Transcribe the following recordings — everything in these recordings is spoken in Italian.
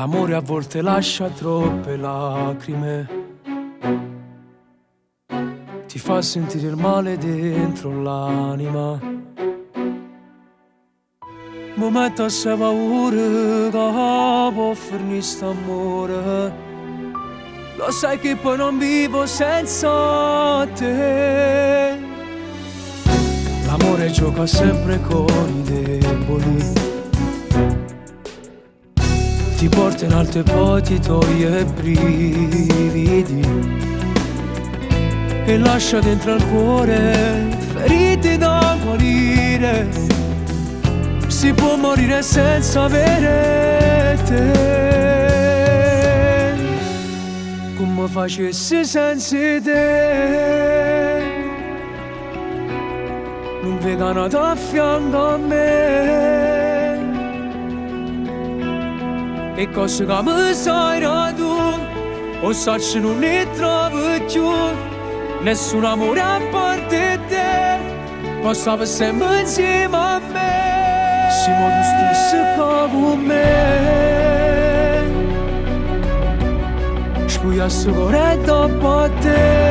L'amore a volte lascia troppe lacrime, ti fa sentire il male dentro l'anima. Momento se paura che può finire st'amore, lo sai che poi non vivo senza te. L'amore gioca sempre con i deboli, ti porta in alto e poi ti toglie brividi e lascia dentro al cuore ferite da guarire. Si può morire senza avere te, come facessi senza te. Non vegano da fianco a me, e cose che mi sai tu, o sacci non ne trovo più. Nessun amore a parte te possa per sempre insieme a me. Siamo tu stesso come me, spugliassi cuore dopo te.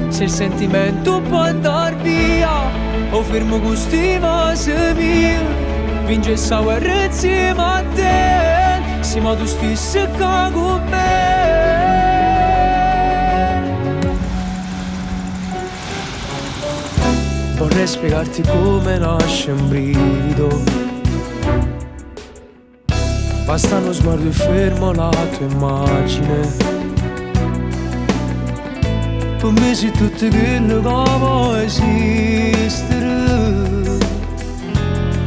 Se il sentimento può andar via, o fermo questi vasi mia, vince sta guerra insieme a te. Siamo tu stesso come me. Vorrei spiegarti come nasce un brivido, basta uno sguardo e fermo la tua immagine. Per me sei tutto quello che può esistere,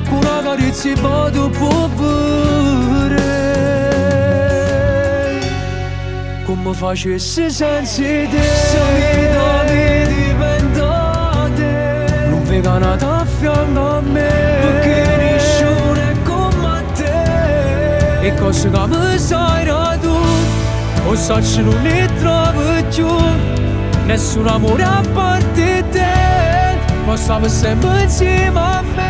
con una carezza e vado può vedere, come facessi senza te. Se vita mi diventate, non veganate a fianco a me, perché nessuno è come te. E cose che mi sai tu, o sacci non ne trovo più. Nessun amore a parte te possa per sempre insieme a me.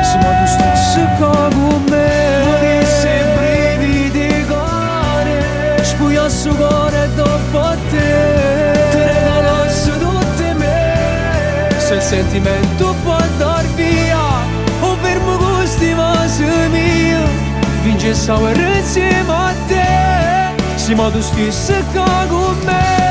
Siamo tu stesso come me, volessi brividi cuore, spugliassi cuore dopo te. Ti regalassi tutte me. Se il sentimento può andar via, o fermo questi vasi mia, vince sta guerra insieme a te. Siamo tu stesso come me.